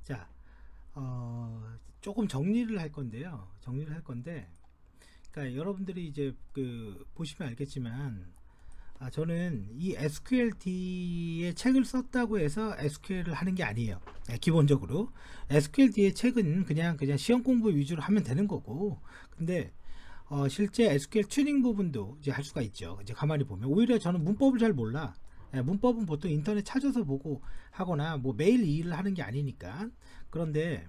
자, 조금 정리를 할 건데요. 그러니까 여러분들이 이제 보시면 알겠지만, 저는 이 SQLD의 책을 썼다고 해서 SQL을 하는 게 아니에요. 기본적으로 SQLD의 책은 그냥 시험 공부 위주로 하면 되는 거고, 근데 실제 SQL 튜닝 부분도 이제 할 수가 있죠. 이제 가만히 보면 오히려 저는 문법을 잘 몰라. 문법은 보통 인터넷 찾아서 보고 하거나 뭐 매일 이 일을 하는 게 아니니까. 그런데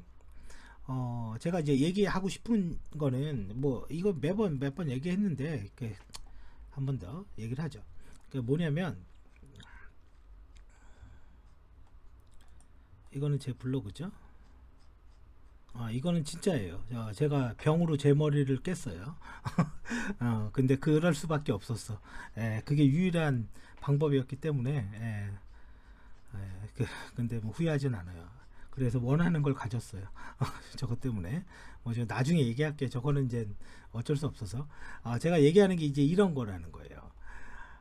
제가 이제 얘기하고 싶은 거는 뭐 이거 몇 번 얘기했는데 한 번 더 얘기를 하죠. 그 뭐냐면 이거는 제 블로그죠. 이거는 진짜예요. 제가 병으로 제 머리를 깼어요. 근데 그럴 수밖에 없었어. 그게 유일한 방법이었기 때문에. 근데 뭐 후회하진 않아요. 그래서 원하는 걸 가졌어요. 저것 때문에. 뭐 저 나중에 얘기할게요. 저거는 이제 어쩔 수 없어서. 제가 얘기하는 게 이제 이런 거라는 거예요.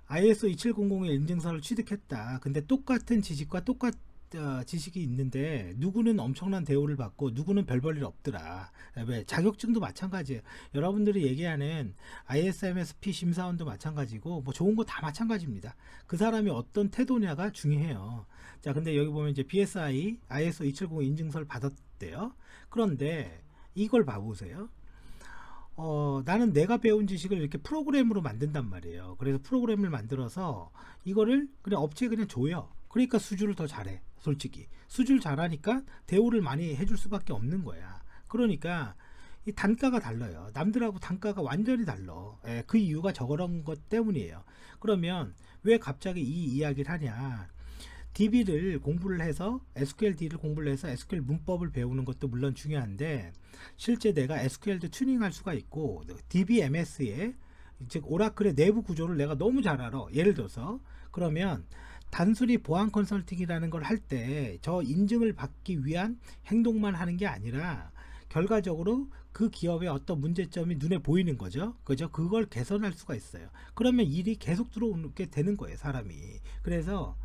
ISO 27001 인증서를 취득했다. 근데 똑같은 지식과 지식이 있는데 누구는 엄청난 대우를 받고 누구는 별 볼 일 없더라. 왜? 자격증도 마찬가지예요. 여러분들이 얘기하는 ISMSP 심사원도 마찬가지고 뭐 좋은 거 다 마찬가지입니다. 그 사람이 어떤 태도냐가 중요해요. 자, 근데 여기 보면 이제 BSI ISO 270 인증서를 받았대요. 그런데 이걸 봐보세요. 나는 내가 배운 지식을 이렇게 프로그램으로 만든단 말이에요. 그래서 프로그램을 만들어서 이거를 그냥 업체에 그냥 줘요. 그러니까 수주를 더 잘해. 솔직히 수주를 잘하니까 대우를 많이 해줄 수밖에 없는 거야. 그러니까 이 단가가 달라요. 남들하고 단가가 완전히 달라. 그 이유가 저런 것 때문이에요. 그러면 왜 갑자기 이 이야기를 하냐? DB를 공부를 해서 SQLD를 공부를 해서 SQL 문법을 배우는 것도 물론 중요한데, 실제 내가 SQL도 튜닝할 수가 있고 DBMS의 즉 오라클의 내부 구조를 내가 너무 잘 알아. 예를 들어서 그러면 단순히 보안 컨설팅이라는 걸 할 때 저 인증을 받기 위한 행동만 하는 게 아니라 결과적으로 그 기업의 어떤 문제점이 눈에 보이는 거죠. 그죠? 그걸 개선할 수가 있어요. 그러면 일이 계속 들어오게 되는 거예요, 사람이. 그래서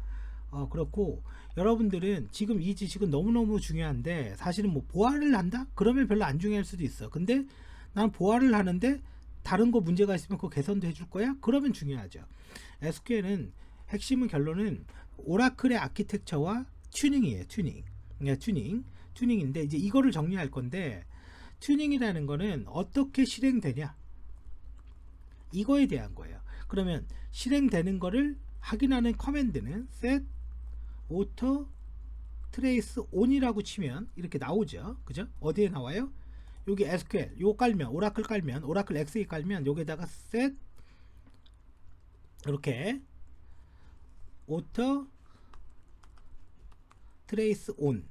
그렇고, 여러분들은 지금 이 지식은 너무너무 중요한데 사실은 뭐 보안을 한다? 그러면 별로 안 중요할 수도 있어. 근데 난 보안을 하는데 다른 거 문제가 있으면 그거 개선도 해줄 거야? 그러면 중요하죠. SQL은 핵심은 결론은 오라클의 아키텍처와 튜닝이에요. 튜닝인데 이제 이거를 정리할 건데, 튜닝이라는 거는 어떻게 실행되냐 이거에 대한 거예요. 그러면 실행되는 거를 확인하는 커맨드는 set auto trace on이라고 치면 이렇게 나오죠. 그죠? 어디에 나와요? 여기 SQL 요거 깔면, 오라클 깔면, 오라클 XE 깔면 여기다가 set 이렇게 auto trace on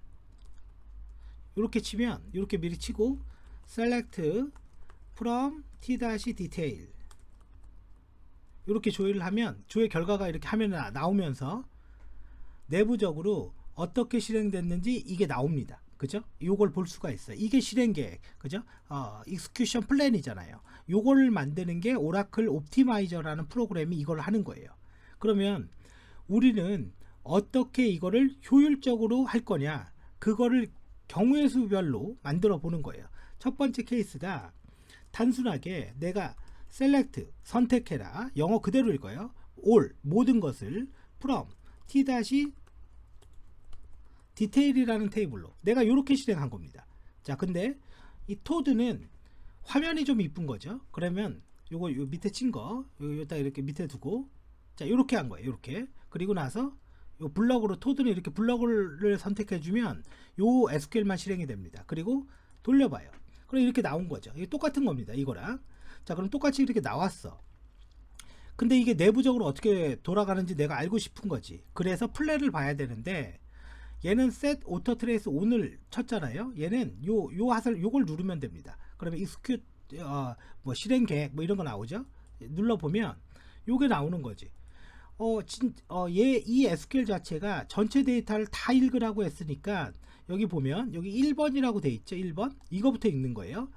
이렇게 치면, 이렇게 미리 치고 select from t-detail 이렇게 조회를 하면 조회 결과가 이렇게 화면에 나오면서 내부적으로 어떻게 실행됐는지 이게 나옵니다. 그죠? 요걸 볼 수가 있어요. 이게 실행 계획. 그죠? execution plan이잖아요. 요거를 만드는 게 오라클 옵티마이저라는 프로그램이 이걸 하는 거예요. 그러면 우리는 어떻게 이거를 효율적으로 할 거냐? 그거를 경우의 수별로 만들어 보는 거예요. 첫 번째 케이스가 단순하게 내가 select 선택해라, 영어 그대로 읽어요. all 모든 것을 from t-detail이라는 테이블로 내가 이렇게 실행한 겁니다. 자, 근데 이 토드는 화면이 좀 이쁜 거죠. 그러면 요거 요 밑에 친 거 요다 이렇게 밑에 두고, 자, 이렇게 한 거예요. 이렇게. 그리고 나서 요 블럭으로, 토드는 이렇게 블럭을 선택해 주면 요 SQL만 실행이 됩니다. 그리고 돌려봐요. 그럼 이렇게 나온 거죠. 이게 똑같은 겁니다, 이거랑. 자, 그럼 똑같이 이렇게 나왔어. 근데 이게 내부적으로 어떻게 돌아가는지 내가 알고 싶은 거지. 그래서 플랜을 봐야 되는데, 얘는 set auto trace on을 쳤잖아요. 얘는 요걸 누르면 됩니다. 그러면 execute 뭐 실행 계획 뭐 이런 거 나오죠. 눌러 보면 요게 나오는 거지. 이 SQL 자체가 전체 데이터를 다 읽으라고 했으니까 여기 보면 여기 1번이라고 돼 있죠. 1번 이거부터 읽는 거예요.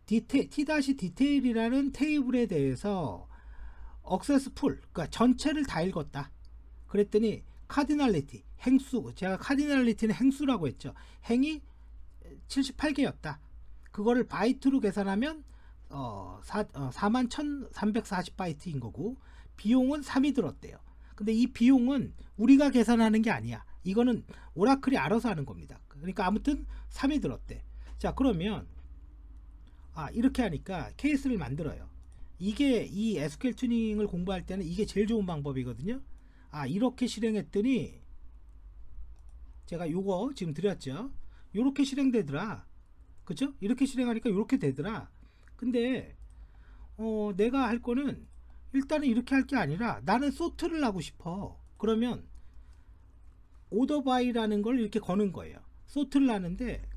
t-detail이라는 테이블에 대해서 access full, 그러니까 전체를 다 읽었다. 그랬더니 카디널리티, 행수. 제가 카디널리티는 행수라고 했죠. 행이 78개였다. 그거를 바이트로 계산하면 41,340바이트인 거고, 비용은 3이 들었대요. 근데 이 비용은 우리가 계산하는 게 아니야. 이거는 오라클이 알아서 하는 겁니다. 그러니까 아무튼 3이 들었대. 자, 그러면 이렇게 하니까 케이스를 만들어요. 이게 이 SQL 튜닝을 공부할 때는 이게 제일 좋은 방법이거든요. 이렇게 실행했더니 제가 요거 지금 드렸죠. 요렇게 실행되더라. 그죠? 이렇게 실행하니까 요렇게 되더라. 근데 내가 할 거는 일단은 이렇게 할 게 아니라 나는 소트를 하고 싶어. 그러면 오더 바이라는 걸 이렇게 거는 거예요. 소트를 하는데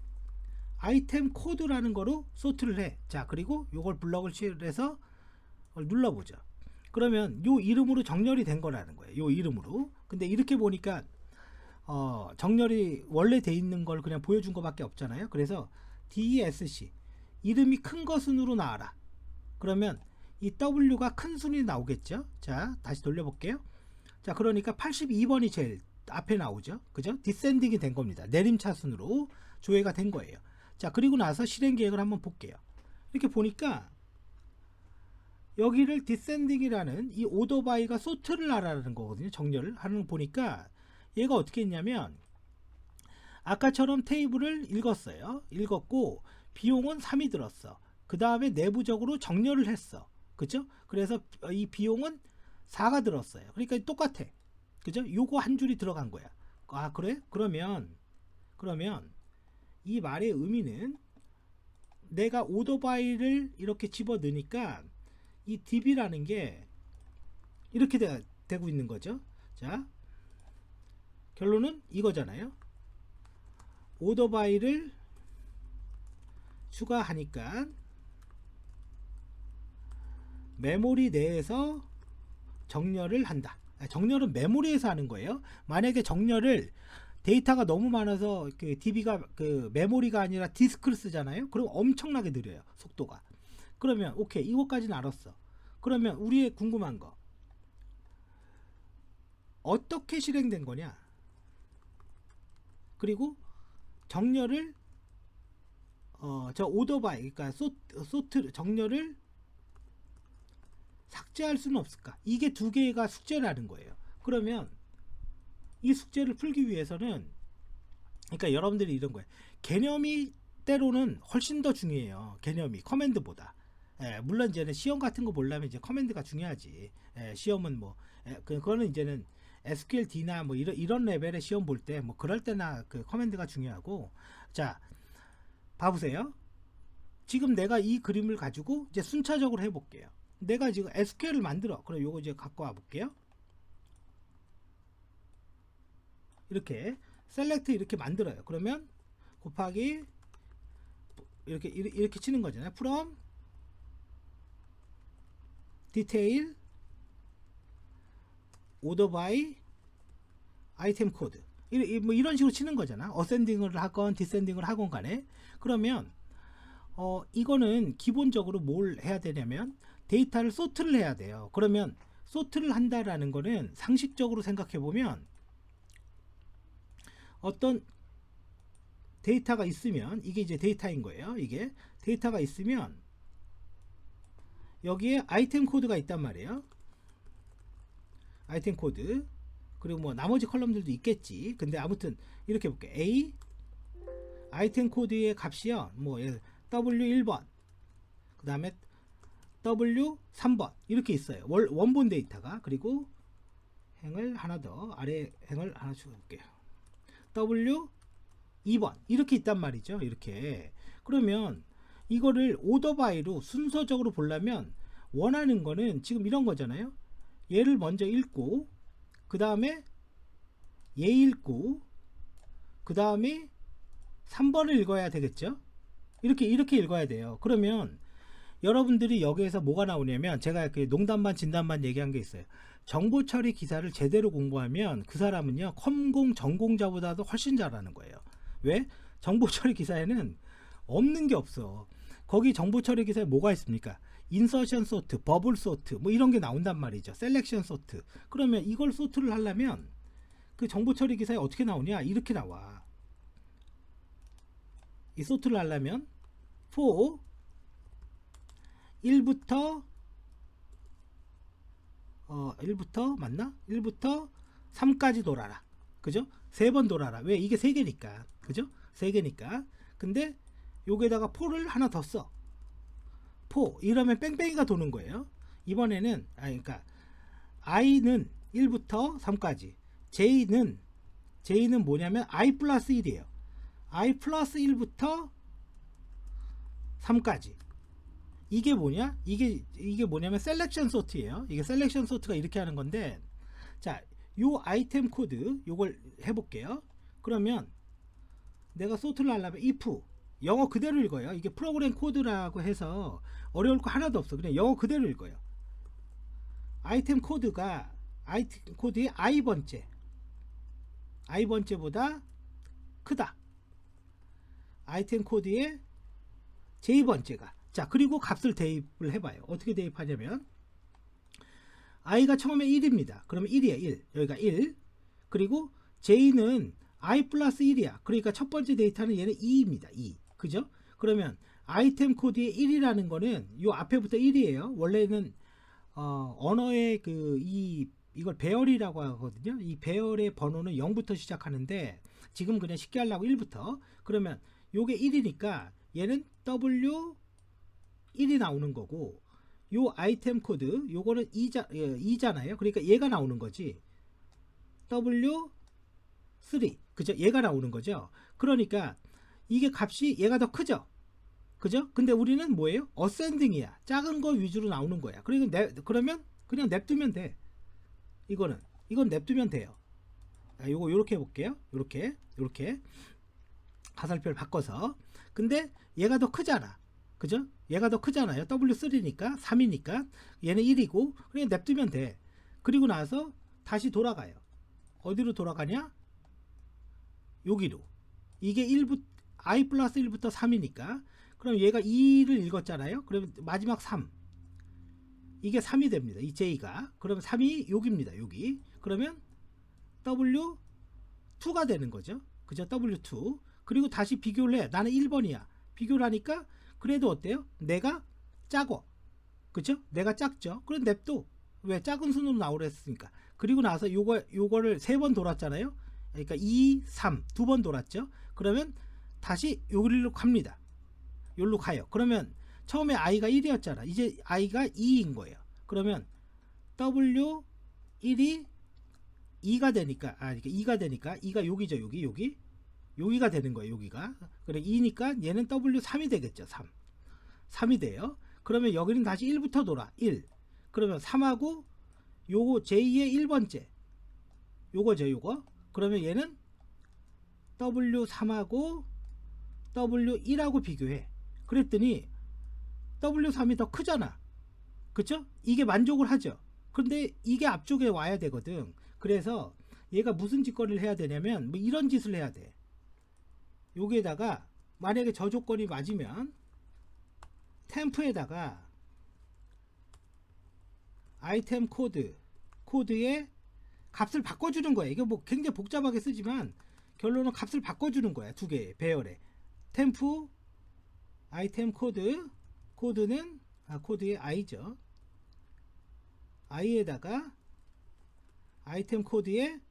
아이템 코드라는 거로 소트를 해. 자, 그리고 요걸 블럭을 칠해서 눌러보죠. 그러면 요 이름으로 정렬이 된 거라는 거예요. 요 이름으로. 근데 이렇게 보니까 정렬이 원래 돼 있는 걸 그냥 보여준 것밖에 없잖아요. 그래서 DESC 이름이 큰 거 순으로 나와라. 그러면 이 W가 큰 순이 나오겠죠. 자, 다시 돌려볼게요. 자, 그러니까 82번이 제일 앞에 나오죠. 그죠? 디센딩이 된 겁니다. 내림차 순으로 조회가 된 거예요. 자, 그리고 나서 실행 계획을 한번 볼게요. 이렇게 보니까 여기를 디센딩이라는 이 오더 바이가 소트를 하라는 거거든요. 정렬을 하는 거 보니까 얘가 어떻게 했냐면 아까처럼 테이블을 읽었어요. 읽었고 비용은 3이 들었어. 그 다음에 내부적으로 정렬을 했어. 그죠? 그래서 이 비용은 4가 들었어요. 그러니까 똑같아. 그죠? 요거 한 줄이 들어간 거야. 그래? 그러면 이 말의 의미는 내가 오더 바이를 이렇게 집어 넣으니까 이 DB라는 게 이렇게 되고 있는 거죠. 자, 결론은 이거잖아요. 오더 바이를 추가하니까 메모리 내에서 정렬을 한다. 정렬은 메모리에서 하는 거예요. 만약에 정렬을 데이터가 너무 많아서 그 DB가 그 메모리가 아니라 디스크를 쓰잖아요. 그럼 엄청나게 느려요. 속도가. 그러면 오케이, 이것까지는 알았어. 그러면 우리의 궁금한 거 어떻게 실행된 거냐, 그리고 정렬을 저 오더바이, 그러니까 소트 정렬을 삭제할 수는 없을까? 이게 두 개가 숙제라는 거예요. 그러면 이 숙제를 풀기 위해서는, 그러니까 여러분들이 이런 거예요. 개념이 때로는 훨씬 더 중요해요. 개념이 커맨드보다. 물론 이제는 시험 같은 거 보려면 이제 커맨드가 중요하지. 시험은 뭐 그거는 이제는 SQLD나 뭐 이런 레벨의 시험 볼 때 뭐 그럴 때나 그 커맨드가 중요하고. 자, 봐보세요. 지금 내가 이 그림을 가지고 이제 순차적으로 해볼게요. 내가 지금 SQL을 만들어. 그럼 요거 이제 갖고 와 볼게요. 이렇게 셀렉트 이렇게 만들어요. 그러면 곱하기 이렇게 치는 거잖아요. from detail order by item code, 뭐 이런 식으로 치는 거잖아. 어센딩을 하건 디센딩을 하건 간에. 그러면 이거는 기본적으로 뭘 해야 되냐면 데이터를 소트를 해야 돼요. 그러면 소트를 한다라는 거는 상식적으로 생각해 보면 어떤 데이터가 있으면, 이게 이제 데이터인 거예요. 이게 데이터가 있으면 여기에 아이템 코드가 있단 말이에요. 아이템 코드, 그리고 뭐 나머지 컬럼들도 있겠지. 근데 아무튼 이렇게 볼게요. A 아이템 코드의 값이요, 뭐 W1번, 그 다음에 W3번 이렇게 있어요. 원본 데이터가. 그리고 행을 하나 더, 아래 행을 하나 줄게요. W2번 이렇게 있단 말이죠. 이렇게. 그러면 이거를 오더 바이로 순서적으로 보려면 원하는 거는 지금 이런 거잖아요. 얘를 먼저 읽고, 그 다음에 얘 읽고, 그 다음에 3번을 읽어야 되겠죠. 이렇게 읽어야 돼요. 그러면 여러분들이 여기에서 뭐가 나오냐면, 제가 그 농담반 진담반 얘기한 게 있어요. 정보 처리 기사를 제대로 공부하면 그 사람은요, 컴공 전공자보다도 훨씬 잘하는 거예요. 왜? 정보 처리 기사에는 없는 게 없어. 거기 정보 처리 기사에 뭐가 있습니까? 인서션 소트, 버블 소트, 뭐 이런 게 나온단 말이죠. 셀렉션 소트. 그러면 이걸 소트를 하려면 그 정보 처리 기사에 어떻게 나오냐? 이렇게 나와. 이 소트를 하려면 for 1부터 1부터 맞나? 1부터 3까지 돌아라. 그죠? 3번 돌아라. 왜? 이게 3개니까. 그죠? 3개니까. 근데 여기에다가 for를 하나 더 써. for 이러면 뺑뺑이가 도는 거예요. 이번에는 그러니까 i는 1부터 3까지. j는 뭐냐면 i 플러스 1이에요. i 플러스 1부터 3까지. 이게 뭐냐? 이게 뭐냐면 셀렉션 소트예요. 이게 셀렉션 소트가 이렇게 하는 건데, 자, 요 아이템 코드 요걸 해볼게요. 그러면 내가 소트를 하려면 if 영어 그대로 읽어요. 이게 프로그램 코드라고 해서 어려울 거 하나도 없어. 그냥 영어 그대로 읽어요. 아이템 코드의 i번째보다 크다. 아이템 코드의 j번째가. 자, 그리고 값을 대입을 해봐요. 어떻게 대입하냐면 i가 처음에 1입니다. 그러면 1이에요. 1. 여기가 1. 그리고 j는 i 플러스 1이야. 그러니까 첫 번째 데이터는 얘는 2입니다. 2. 그죠? 그러면 아이템 코드의 1이라는 거는 요 앞에부터 1이에요. 원래는 언어의 이걸 배열이라고 하거든요. 이 배열의 번호는 0부터 시작하는데 지금 그냥 쉽게 하려고 1부터. 그러면 요게 1이니까 얘는 W 1이 나오는 거고, 요 아이템 코드 요거는 2잖아요. 그러니까 얘가 나오는 거지. W 3. 그죠? 얘가 나오는 거죠. 그러니까 이게 값이 얘가 더 크죠. 그죠? 근데 우리는 뭐예요? 어센딩이야. 작은 거 위주로 나오는 거야. 그러면 그냥 냅두면 돼. 이건 냅두면 돼요. 요거 요렇게 해볼게요. 요렇게 화살표를 바꿔서. 근데 얘가 더 크잖아. 그죠? 얘가 더 크잖아요. W3니까 3이니까 얘는 1이고 그냥 냅두면 돼. 그리고 나서 다시 돌아가요. 어디로 돌아가냐? 여기로. 이게 i 플러스 1부터 3이니까 그럼 얘가 2를 읽었잖아요. 그러면 마지막 3. 이게 3이 됩니다. 이 j가. 그러면 3이 여기입니다. 여기. 그러면 W2가 되는 거죠. 그죠? W2. 그리고 다시 비교를 해. 나는 1번이야. 비교를 하니까 그래도 어때요? 내가 작어. 그쵸? 내가 작죠? 그럼 냅둬. 왜? 작은 순으로 나오라 했으니까. 그리고 나서 요거를 3번 돌았잖아요. 그러니까 2, 3 두 번 돌았죠. 그러면 다시 여기로 갑니다. 여기로 가요. 그러면 처음에 i가 1이었잖아. 이제 i가 2인 거예요. 그러면 W1이 2가 되니까, 그러니까 2가 되니까 2가 여기죠. 여기가 되는 거예요. 여기가. 그래 2니까 얘는 W3이 되겠죠. 3이 돼요. 그러면 여기는 다시 1부터 돌아. 1. 그러면 3하고 요거 J의 1번째. 요거죠. 요거. 그러면 얘는 W3하고 W1하고 비교해. 그랬더니 W3이 더 크잖아. 그쵸? 이게 만족을 하죠. 근데 이게 앞쪽에 와야 되거든. 그래서 얘가 무슨 짓거리를 해야 되냐면 뭐 이런 짓을 해야 돼. 여기에다가 만약에 저 조건이 맞으면 템프에다가 아이템 코드의 값을 바꿔주는 거야. 이게 뭐 굉장히 복잡하게 쓰지만 결론은 값을 바꿔주는 거야. 두 개의 배열에 템프 아이템 코드는 코드의 i죠. i에다가 아이템 코드에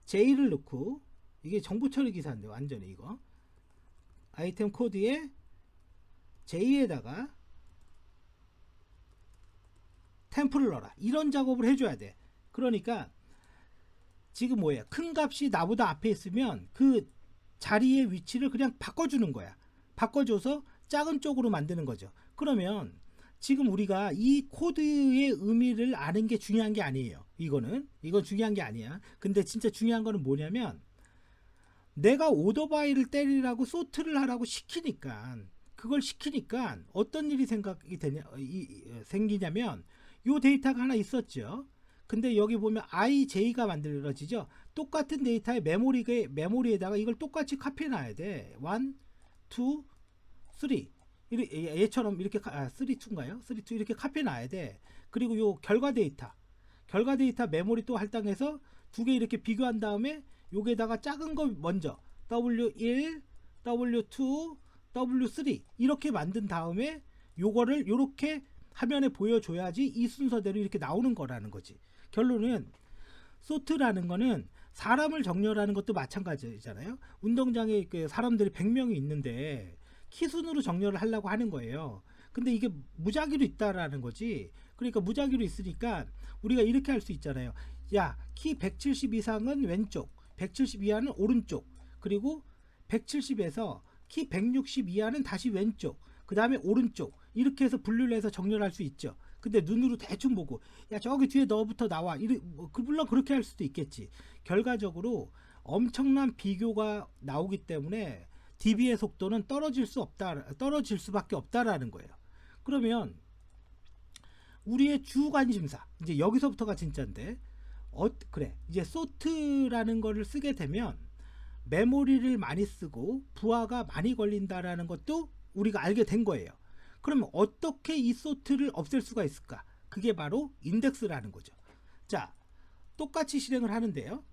j를 넣고, 이게 정보 처리 기사인데 완전히 이거 아이템 코드에 j에다가 템프를 넣어라. 이런 작업을 해줘야 돼. 그러니까 지금 뭐예요? 큰 값이 나보다 앞에 있으면 그 자리의 위치를 그냥 바꿔주는 거야. 바꿔줘서 작은 쪽으로 만드는 거죠. 그러면 지금 우리가 이 코드의 의미를 아는 게 중요한 게 아니에요. 이건 중요한 게 아니야. 근데 진짜 중요한 거는 뭐냐면 내가 오더바이를 때리라고 소트를 하라고 시키니까, 그걸 시키니까 어떤 일이 생기냐면 요 데이터가 하나 있었죠. 근데 여기 보면 ij가 만들어지죠. 똑같은 데이터의 메모리에다가 이걸 똑같이 카피해 놔야 돼. 1, 2, 3 얘처럼 이렇게 3, 2인가요? 3, 2 이렇게 카피해 놔야 돼. 그리고 요 결과 데이터 메모리 또 할당해서 두 개 이렇게 비교한 다음에 여기에다가 작은 거 먼저 W1, W2, W3 이렇게 만든 다음에 요거를 요렇게 화면에 보여줘야지 이 순서대로 이렇게 나오는 거라는 거지. 결론은 소트라는 거는 사람을 정렬하는 것도 마찬가지잖아요. 운동장에 사람들이 100명이 있는데 키 순으로 정렬을 하려고 하는 거예요. 근데 이게 무작위로 있다라는 거지. 그러니까 무작위로 있으니까 우리가 이렇게 할 수 있잖아요. 야, 키 170 이상은 왼쪽, 170 이하는 오른쪽, 그리고 170에서 키 160 이하는 다시 왼쪽, 그 다음에 오른쪽, 이렇게 해서 분류를 해서 정렬할 수 있죠. 근데 눈으로 대충 보고 야, 저기 뒤에 너부터 나와, 물론 그렇게 할 수도 있겠지. 결과적으로 엄청난 비교가 나오기 때문에 DB의 속도는 떨어질 수밖에 없다라는 거예요. 그러면 우리의 주 관심사, 이제 여기서부터가 진짜인데, 그래, 이제 소트라는 거를 쓰게 되면 메모리를 많이 쓰고 부하가 많이 걸린다라는 것도 우리가 알게 된 거예요. 그러면 어떻게 이 소트를 없앨 수가 있을까? 그게 바로 인덱스라는 거죠. 자, 똑같이 실행을 하는데요.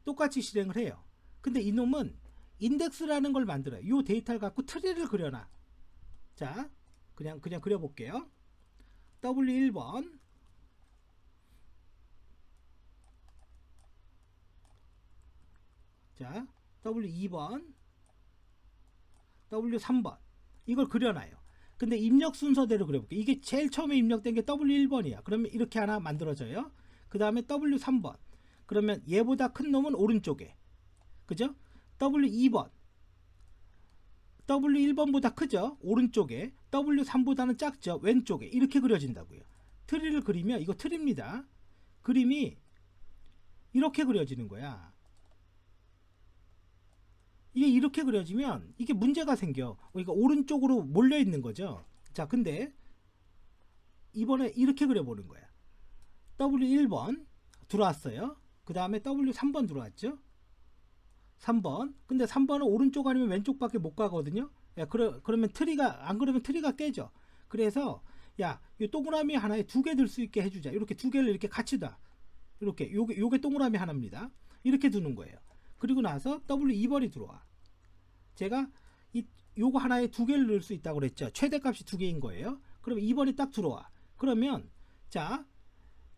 똑같이 실행을 해요. 근데 이놈은 인덱스라는 걸 만들어요. 이 데이터를 갖고 트리를 그려놔. 자, 그냥 그려볼게요. W1번, 자, W2번, W3번 이걸 그려놔요. 근데 입력 순서대로 그려볼게요. 이게 제일 처음에 입력된 게 W1번이야. 그러면 이렇게 하나 만들어져요. 그 다음에 W3번, 그러면 얘보다 큰 놈은 오른쪽에, 그죠? W2번, W1번보다 크죠? 오른쪽에. W3보다는 작죠? 왼쪽에. 이렇게 그려진다고요. 트리를 그리면, 이거 트리입니다. 그림이 이렇게 그려지는 거야. 이게 이렇게 그려지면 이게 문제가 생겨. 그러니까 오른쪽으로 몰려 있는 거죠. 자, 근데 이번에 이렇게 그려보는 거야. W1번 들어왔어요. 그 다음에 W3번 들어왔죠. 3번. 근데 3번은 오른쪽 아니면 왼쪽밖에 못 가거든요. 야, 그러면 트리가, 안 그러면 트리가 깨져. 그래서 야, 이 동그라미 하나에 두 개 들 수 있게 해주자. 이렇게 두 개를 이렇게 같이 둬. 이렇게 요게 동그라미 하나입니다. 이렇게 두는 거예요. 그리고 나서 W2번이 들어와. 제가 요거 하나에 두 개를 넣을 수 있다고 그랬죠. 최대값이 두 개인 거예요. 그러면 2번이 딱 들어와. 그러면 자,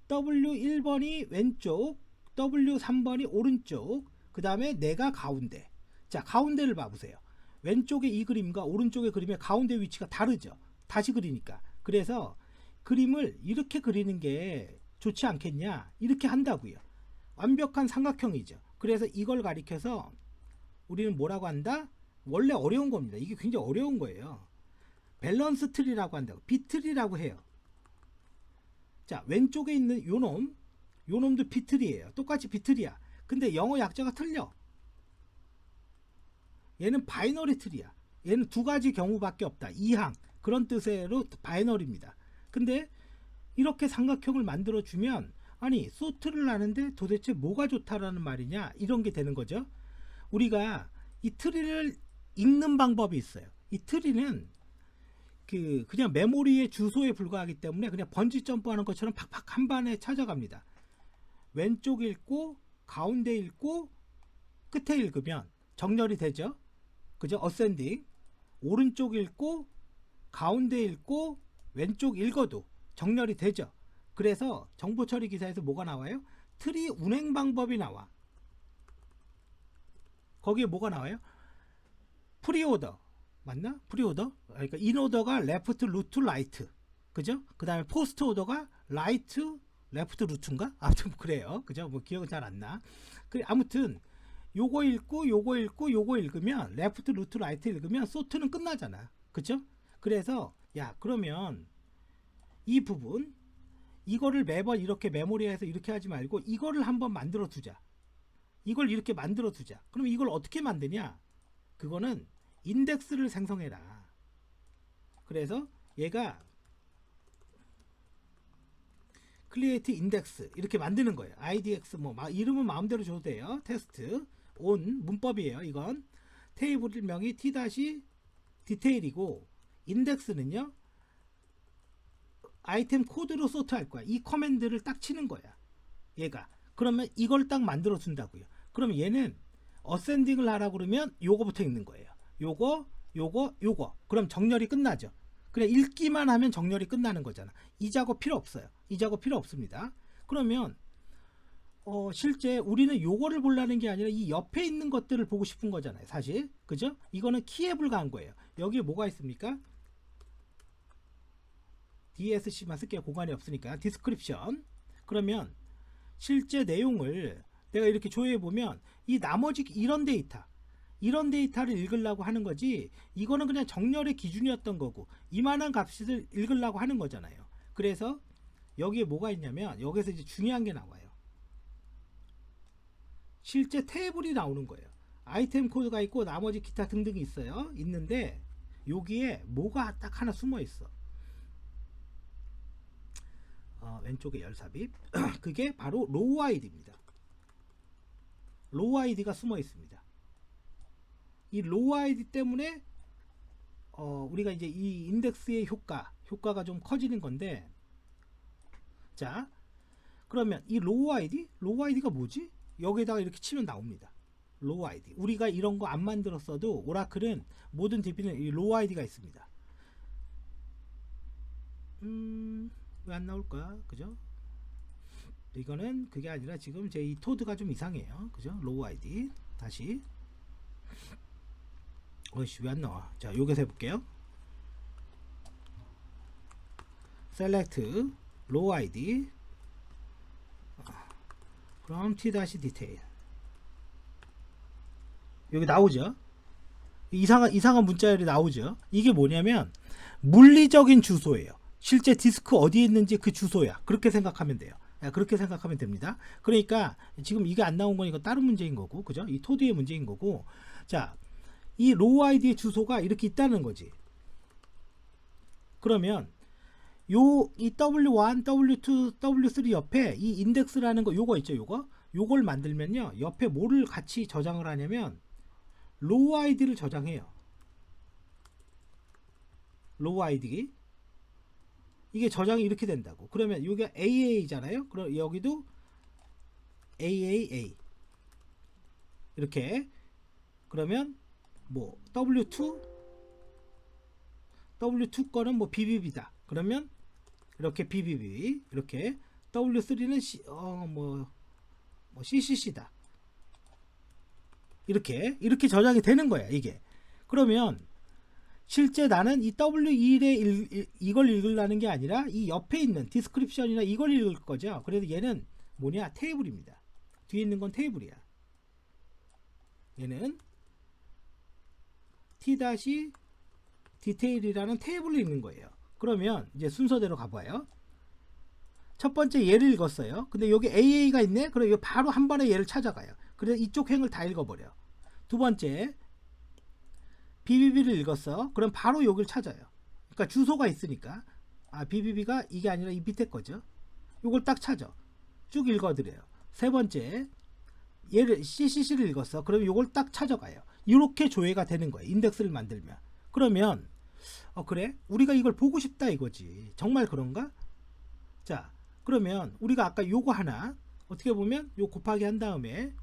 W1번이 왼쪽, W3번이 오른쪽, 그 다음에 내가 가운데. 자, 가운데를 봐보세요. 왼쪽의 이 그림과 오른쪽의 그림의 가운데 위치가 다르죠. 다시 그리니까. 그래서 그림을 이렇게 그리는 게 좋지 않겠냐, 이렇게 한다고요. 완벽한 삼각형이죠. 그래서 이걸 가리켜서 우리는 뭐라고 한다? 원래 어려운 겁니다. 이게 굉장히 어려운 거예요. 밸런스 트리라고 한다고. 비트리라고 해요. 자, 왼쪽에 있는 요놈도 비트리예요. 똑같이 비트리야. 근데 영어 약자가 틀려. 얘는 바이너리 트리야. 얘는 두 가지 경우밖에 없다. 이항, 그런 뜻으로 바이너리입니다. 근데 이렇게 삼각형을 만들어 주면, 아니, 소트를 하는데 도대체 뭐가 좋다라는 말이냐, 이런 게 되는 거죠. 우리가 이 트리를 읽는 방법이 있어요. 이 트리는 그냥 메모리의 주소에 불과하기 때문에 그냥 번지 점프하는 것처럼 팍팍 한 반에 찾아갑니다. 왼쪽 읽고 가운데 읽고 끝에 읽으면 정렬이 되죠. 그죠? 어센딩. 오른쪽 읽고 가운데 읽고 왼쪽 읽어도 정렬이 되죠. 그래서 정보 처리 기사에서 뭐가 나와요? 트리 운행 방법이 나와. 거기에 뭐가 나와요? 프리오더. 맞나? 프리오더? 그러니까 인오더가 레프트, 루트, 라이트. 그죠? 그 다음에 포스트 오더가 라이트, 레프트, 루트인가? 아무튼 뭐 그래요. 그죠? 뭐 기억은 잘 안 나. 아무튼 요거 읽고 요거 읽고 요거 읽으면, 레프트, 루트, 라이트 읽으면 소트는 끝나잖아. 그죠? 그래서 야, 그러면 이 부분, 이거를 매번 이렇게 메모리에서 이렇게 하지 말고 이거를 한번 만들어 두자. 이걸 이렇게 만들어 두자. 그럼 이걸 어떻게 만드냐? 그거는 인덱스를 생성해라. 그래서 얘가 create index 이렇게 만드는 거예요. idx 뭐 이름은 마음대로 줘도 돼요. 테스트 온 문법이에요. 이건 테이블명이 t-detail이고, 인덱스는요 아이템 코드로 소트할 거야. 이 커맨드를 딱 치는 거야. 얘가. 그러면 이걸 딱 만들어 준다고요. 그러면 얘는 어센딩을 하라고 그러면 요거부터 읽는 거예요. 요거. 그럼 정렬이 끝나죠. 그냥 읽기만 하면 정렬이 끝나는 거잖아. 이 작업 필요 없어요. 이 작업 필요 없습니다. 그러면 실제 우리는 요거를 보려는 게 아니라 이 옆에 있는 것들을 보고 싶은 거잖아요. 사실. 그죠? 이거는 키에 불과한 거예요. 여기에 뭐가 있습니까? DSC만 쓸게요. 공간이 없으니까. 디스크립션. 그러면 실제 내용을 내가 이렇게 조회해 보면 이 나머지 이런 데이터를 읽으려고 하는 거지, 이거는 그냥 정렬의 기준이었던 거고 이만한 값을 읽으려고 하는 거잖아요. 그래서 여기에 뭐가 있냐면 여기서 이제 중요한 게 나와요. 실제 테이블이 나오는 거예요. 아이템 코드가 있고 나머지 기타 등등이 있는데 여기에 뭐가 딱 하나 숨어 있어. 왼쪽에 열삽입. 그게 바로 로우 아이디입니다. 로우 아이디가 숨어 있습니다. 이 로우 아이디 때문에 우리가 이제 이 인덱스의 효과가 좀 커지는 건데, 자, 그러면 이 로우 아이디가 뭐지? 여기다가 이렇게 치면 나옵니다. 로우 아이디. 우리가 이런 거 안 만들었어도 오라클은 모든 DB는 이 로우 아이디가 있습니다. 왜 안 나올까? 그죠? 이거는 그게 아니라 지금 제 이 토드가 좀 이상해요. 그죠? 로우 아이디. 다시. 어이씨, 왜 안 나와? 자, 요게 해볼게요. select row id 그럼 t-detail 여기 나오죠. 이상한 문자열이 나오죠. 이게 뭐냐면 물리적인 주소예요. 실제 디스크 어디에 있는지 그 주소야. 그렇게 생각하면 돼요. 그렇게 생각하면 됩니다. 그러니까 지금 이게 안 나온 건 이거 다른 문제인 거고, 그죠? 이 토드의 문제인 거고. 자, 이 로우 아이디의 주소가 이렇게 있다는 거지. 그러면 이 W1, W2, W3 옆에 이 인덱스라는 거 요거 있죠, 요걸 만들면요, 옆에 뭐를 같이 저장을 하냐면 로우 아이디를 저장해요. 로우 아이디. 이게 저장이 이렇게 된다고. 그러면 이게 AA잖아요. 그럼 여기도 AAA 이렇게. 그러면 뭐 W2 거는 뭐 BBB다. 그러면 이렇게 BBB 이렇게. W3는 CCC다. 이렇게 저장이 되는 거야, 이게. 그러면 실제 나는 이 W1에 이걸 읽으려는 게 아니라 이 옆에 있는 디스크립션이나 이걸 읽을 거죠. 그래서 얘는 뭐냐? 테이블입니다. 뒤에 있는 건 테이블이야. 얘는 t-detail이라는 테이블을 읽는 거예요. 그러면 이제 순서대로 가봐요. 첫 번째 얘를 읽었어요. 근데 여기 AA가 있네. 그럼 이거 바로 한 번에 얘를 찾아가요. 그래서 이쪽 행을 다 읽어버려. 두 번째 BBB를 읽었어. 그럼 바로 여기를 찾아요. 그러니까 주소가 있으니까. BBB가 이게 아니라 이 밑에 거죠. 요걸 딱 찾아. 쭉 읽어드려요. 세 번째 얘를 CCC를 읽었어. 그럼 요걸 딱 찾아가요. 이렇게 조회가 되는 거예요. 인덱스를 만들면. 그러면 그래? 우리가 이걸 보고 싶다 이거지. 정말 그런가? 자, 그러면 우리가 아까 요거 하나 어떻게 보면 요 곱하기 한 다음에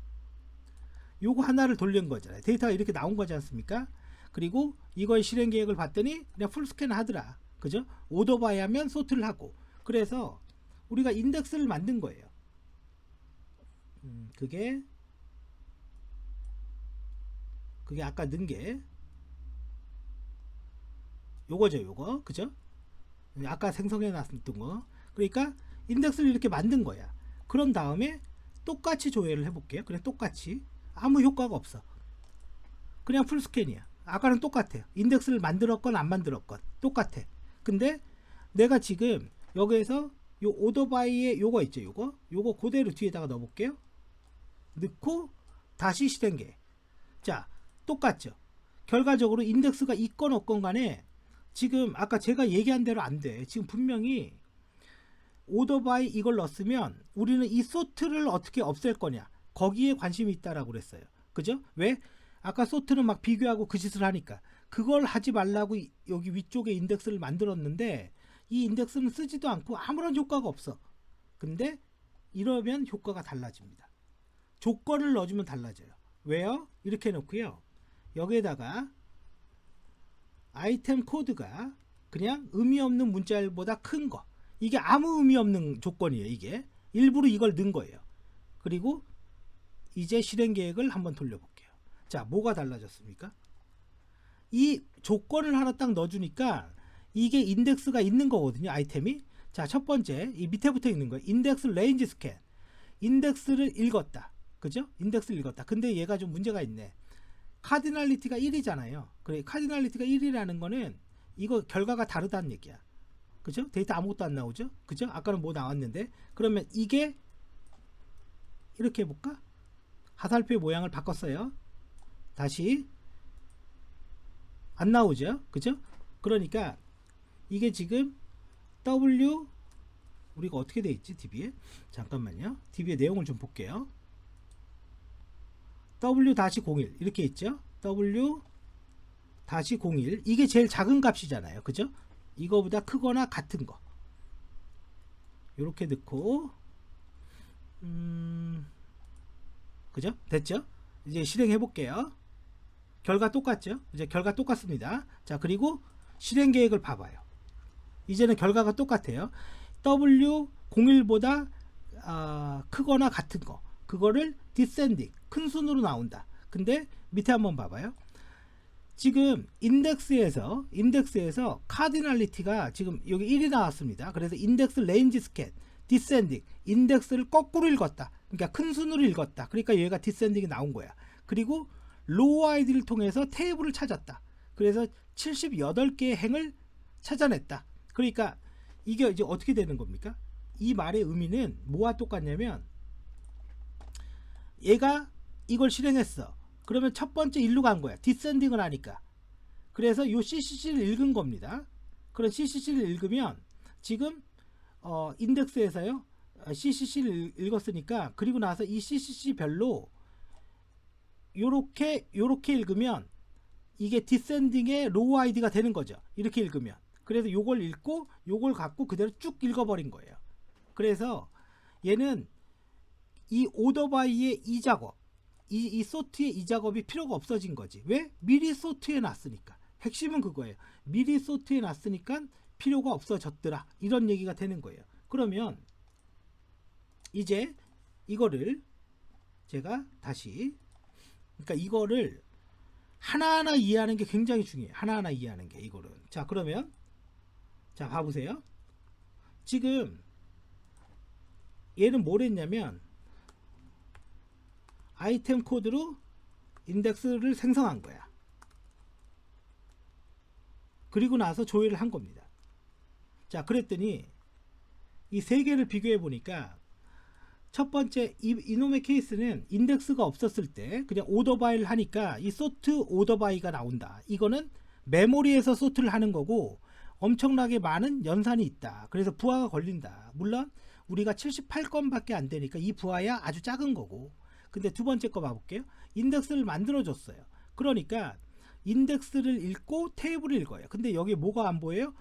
요거 하나를 돌린 거잖아요. 데이터가 이렇게 나온 거지 않습니까? 그리고 이거의 실행 계획을 봤더니 그냥 풀스캔 하더라. 그죠? 오더 바이 하면 소트를 하고. 그래서 우리가 인덱스를 만든 거예요. 그게 아까 넣은 게 요거죠, 요거. 그죠? 아까 생성해 놨던 거. 그러니까 인덱스를 이렇게 만든 거야. 그런 다음에 똑같이 조회를 해볼게요. 그냥 똑같이. 아무 효과가 없어. 그냥 풀스캔이야. 아까는 똑같아요. 인덱스를 만들었건 안 만들었건 똑같아. 근데 내가 지금 여기에서 요 오더바이에 요거 있죠, 요거 그대로 뒤에다가 넣어볼게요. 넣고 다시 실행계. 자, 똑같죠. 결과적으로 인덱스가 있건 없건 간에 지금 아까 제가 얘기한 대로 안 돼. 지금 분명히 오더바이 이걸 넣었으면 우리는 이 소트를 어떻게 없앨 거냐, 거기에 관심이 있다라고 그랬어요. 그죠? 왜? 아까 소트는 막 비교하고 그 짓을 하니까. 그걸 하지 말라고 여기 위쪽에 인덱스를 만들었는데 이 인덱스는 쓰지도 않고 아무런 효과가 없어. 근데 이러면 효과가 달라집니다. 조건을 넣어주면 달라져요. 왜요? 이렇게 해놓고요. 여기에다가 아이템 코드가 그냥 의미 없는 문자열보다 큰 거. 이게 아무 의미 없는 조건이에요. 이게 일부러 이걸 넣은 거예요. 그리고 이제 실행 계획을 한번 돌려볼게요. 자, 뭐가 달라졌습니까? 이 조건을 하나 딱 넣어주니까 이게 인덱스가 있는 거거든요. 아이템이. 자, 첫 번째 이 밑에 붙어 있는 거예요. 인덱스 레인지 스캔. 인덱스를 읽었다. 그죠? 인덱스를 읽었다. 근데 얘가 좀 문제가 있네. 카디널리티가 1이잖아요. 그래, 카디널리티가 1이라는 거는 이거 결과가 다르다는 얘기야. 그죠? 데이터 아무것도 안 나오죠? 그죠? 아까는 뭐 나왔는데. 그러면 이게 이렇게 해볼까? 하살표의 모양을 바꿨어요. 다시 안 나오죠? 그죠? 그러니까 이게 지금 W 우리가 어떻게 돼 있지? DB에? 잠깐만요. DB의 내용을 좀 볼게요. W-01 이렇게 있죠? W-01 이게 제일 작은 값이잖아요. 그죠? 이거보다 크거나 같은 거 이렇게 넣고 그죠? 됐죠? 이제 실행해 볼게요. 결과 똑같죠? 이제 결과 똑같습니다. 자, 그리고 실행 계획을 봐봐요. 이제는 결과가 똑같아요. W01보다 크거나 같은 거 그거를 디센딩 큰 순으로 나온다. 근데 밑에 한번 봐봐요. 지금 인덱스에서 카디널리티가 지금 여기 1이 나왔습니다. 그래서 인덱스 레인지 스캔 디센딩 인덱스를 거꾸로 읽었다. 그러니까 큰 순으로 읽었다. 그러니까 얘가 디센딩이 나온 거야. 그리고 로우 아이디를 통해서 테이블을 찾았다. 그래서 78개의 행을 찾아냈다. 그러니까 이게 이제 어떻게 되는 겁니까? 이 말의 의미는 뭐와 똑같냐면 얘가 이걸 실행했어. 그러면 첫 번째 일로 간 거야. 디센딩을 하니까. 그래서 요 CCC를 읽은 겁니다. 그런 CCC를 읽으면 지금 인덱스에서요. CCC를 읽었으니까 그리고 나서 이 CCC 별로 요렇게 읽으면 이게 디센딩의 로우 아이디가 되는 거죠. 이렇게 읽으면. 그래서 요걸 읽고 요걸 갖고 그대로 쭉 읽어버린 거예요. 그래서 얘는 이 오더바이의 이 작업 이 소트의 이 작업이 필요가 없어진 거지. 왜? 미리 소트해 놨으니까. 핵심은 그거예요. 미리 소트해 놨으니까 필요가 없어졌더라. 이런 얘기가 되는 거예요. 그러면 이제 이거를 제가 다시 그러니까 이거를 하나하나 이해하는 게 굉장히 중요해요. 하나하나 이해하는 게 이거는. 자, 그러면 자, 봐보세요. 지금 얘는 뭘 했냐면 아이템 코드로 인덱스를 생성한 거야. 그리고 나서 조회를 한 겁니다. 자, 그랬더니 이 세 개를 비교해 보니까 첫 번째 이놈의 케이스는 인덱스가 없었을 때 그냥 오더바이를 하니까 이 소트 오더바이가 나온다. 이거는 메모리에서 소트를 하는 거고 엄청나게 많은 연산이 있다. 그래서 부하가 걸린다. 물론 우리가 78건 밖에 안 되니까 이 부하야 아주 작은 거고. 근데 두 번째 거 봐볼게요. 인덱스를 만들어 줬어요. 그러니까 인덱스를 읽고 테이블을 읽어요. 근데 여기 뭐가 안 보여요?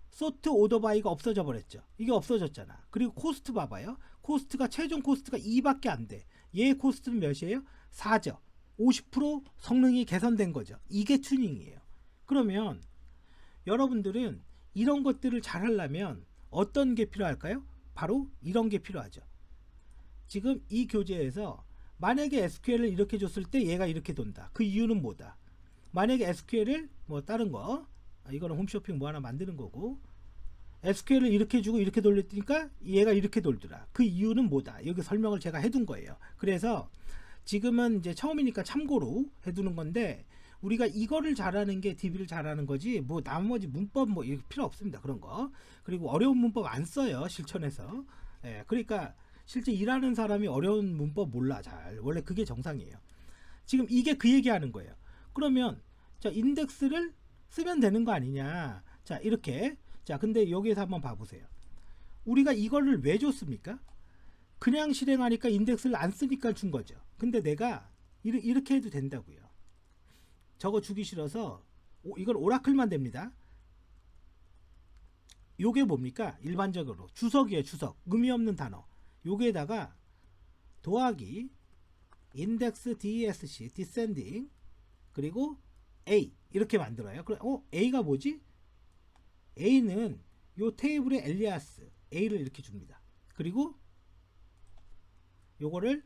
소트 오더바이가 없어져 버렸죠. 이게 없어졌잖아. 그리고 코스트 봐봐요. 코스트가 최종 코스트가 2밖에 안 돼. 얘 코스트는 몇이에요? 4죠. 50% 성능이 개선된 거죠. 이게 튜닝이에요. 그러면 여러분들은 이런 것들을 잘 하려면 어떤 게 필요할까요? 바로 이런 게 필요하죠. 지금 이 교재에서 만약에 SQL을 이렇게 줬을 때 얘가 이렇게 돈다. 그 이유는 뭐다? 만약에 SQL을 뭐 다른 거 이거는 홈쇼핑 뭐 하나 만드는 거고 SQL을 이렇게 주고 이렇게 돌렸으니까 얘가 이렇게 돌더라. 그 이유는 뭐다? 여기 설명을 제가 해둔 거예요. 그래서 지금은 이제 처음이니까 참고로 해두는 건데 우리가 이거를 잘하는 게 DB를 잘하는 거지 뭐 나머지 문법 뭐 이렇게 필요 없습니다. 그런 거. 그리고 어려운 문법 안 써요. 실천해서. 예, 그러니까 실제 일하는 사람이 어려운 문법 몰라 잘. 원래 그게 정상이에요. 지금 이게 그 얘기하는 거예요. 그러면 자 인덱스를 쓰면 되는 거 아니냐. 자 이렇게. 자 근데 여기에서 한번 봐보세요. 우리가 이거를 왜 줬습니까? 그냥 실행하니까 인덱스를 안 쓰니까 준 거죠. 근데 내가 이렇게 해도 된다고요. 저거 주기 싫어서 이건 오라클만 됩니다. 요게 뭡니까? 일반적으로 주석이에요. 주석. 의미 없는 단어. 여기에다가 더하기 인덱스 DSC 디센딩 그리고 A 이렇게 만들어요. 그래, A가 뭐지? A는 요 테이블의 엘리아스 A를 이렇게 줍니다. 그리고 요거를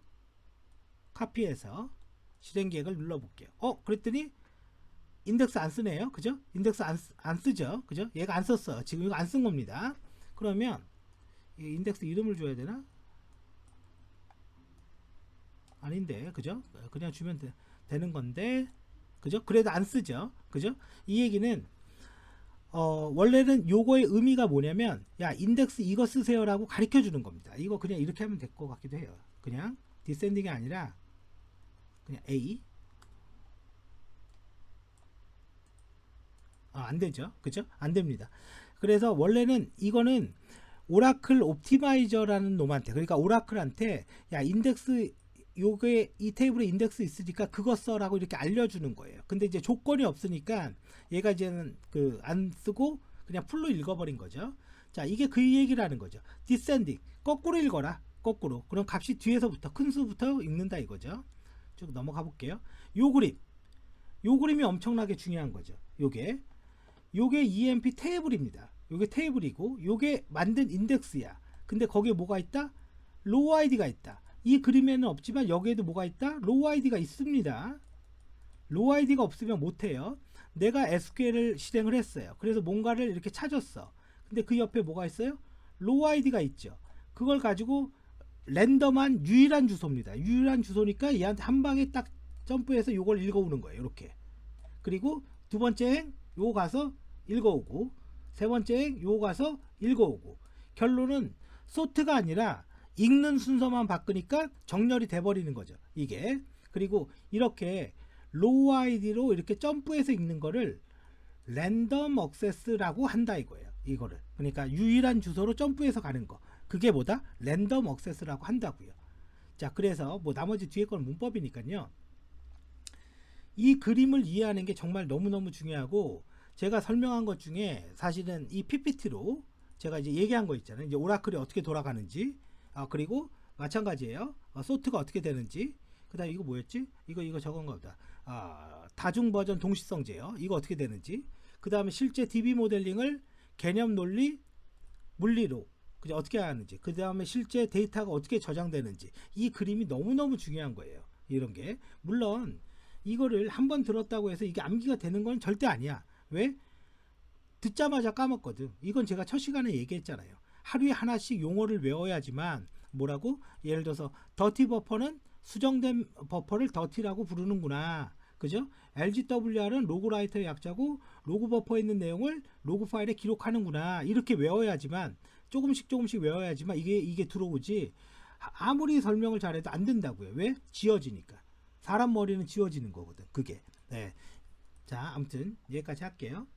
카피해서 실행 계획을 눌러볼게요. 그랬더니 인덱스 안 쓰네요. 그죠? 인덱스 안 쓰죠. 그죠? 얘가 안 썼어. 지금 이거 안 쓴 겁니다. 그러면 이 인덱스 이름을 줘야 되나? 아닌데, 그죠? 그냥 주면 되는 건데, 그죠? 그래도 안 쓰죠. 그죠? 이 얘기는 원래는 요거의 의미가 뭐냐면, 야, 인덱스 이거 쓰세요라고 가르쳐 주는 겁니다. 이거 그냥 이렇게 하면 될 것 같기도 해요. 그냥 디센딩이 아니라 그냥 A. 안 되죠. 그죠? 안 됩니다. 그래서 원래는 이거는 오라클 옵티마이저라는 놈한테, 그러니까 오라클한테 야, 인덱스 요게 이 테이블에 인덱스 있으니까 그거 써라고 이렇게 알려주는 거예요. 근데 이제 조건이 없으니까 얘가 이제는 안 쓰고 그냥 풀로 읽어버린 거죠. 자, 이게 그 얘기라는 거죠. 디센딩 거꾸로 읽어라. 거꾸로. 그럼 값이 뒤에서부터 큰 수부터 읽는다 이거죠. 쭉 넘어가 볼게요. 요 그림이 엄청나게 중요한 거죠. 요게 EMP 테이블입니다. 요게 테이블이고 요게 만든 인덱스야. 근데 거기에 뭐가 있다? 로우 아이디가 있다. 이 그림에는 없지만 여기에도 뭐가 있다? 로우 아이디가 있습니다. 로우 아이디가 없으면 못해요. 내가 SQL을 실행을 했어요. 그래서 뭔가를 이렇게 찾았어. 근데 그 옆에 뭐가 있어요? 로우 아이디가 있죠. 그걸 가지고 랜덤한 유일한 주소입니다. 유일한 주소니까 얘한테 한 방에 딱 점프해서 요걸 읽어오는 거예요. 이렇게. 그리고 두 번째 행 요거 가서 읽어오고, 세 번째 행 요거 가서 읽어오고. 결론은 소트가 아니라 읽는 순서만 바꾸니까 정렬이 돼버리는 거죠. 이게. 그리고 이렇게 로우 아이디로 이렇게 점프해서 읽는 거를 랜덤 억세스라고 한다 이거예요. 이거를. 그러니까 유일한 주소로 점프해서 가는 거. 그게 뭐다? 랜덤 억세스라고 한다고요. 자, 그래서 뭐 나머지 뒤에 건 문법이니까요. 이 그림을 이해하는 게 정말 너무너무 중요하고, 제가 설명한 것 중에 사실은 이 PPT로 제가 이제 얘기한 거 있잖아요. 이제 오라클이 어떻게 돌아가는지, 그리고 마찬가지예요. 소트가 어떻게 되는지. 그 다음에 이거 뭐였지? 이거 저건가 보다. 다중 버전 동시성제요. 이거 어떻게 되는지. 그 다음에 실제 DB 모델링을 개념 논리, 물리로 그죠? 어떻게 하는지. 그 다음에 실제 데이터가 어떻게 저장되는지. 이 그림이 너무너무 중요한 거예요. 이런 게. 물론 이거를 한번 들었다고 해서 이게 암기가 되는 건 절대 아니야. 왜? 듣자마자 까먹거든. 이건 제가 첫 시간에 얘기했잖아요. 하루에 하나씩 용어를 외워야지만, 뭐라고? 예를 들어서 더티 버퍼는 수정된 버퍼를 더티라고 부르는구나. 그죠? LGWR은 로그라이터의 약자고 로그 버퍼에 있는 내용을 로그 파일에 기록하는구나. 이렇게 외워야지만, 조금씩 외워야지만 이게 들어오지. 아무리 설명을 잘해도 안 된다고요. 왜? 지워지니까. 사람 머리는 지워지는 거거든. 그게. 네. 자, 아무튼 여기까지 할게요.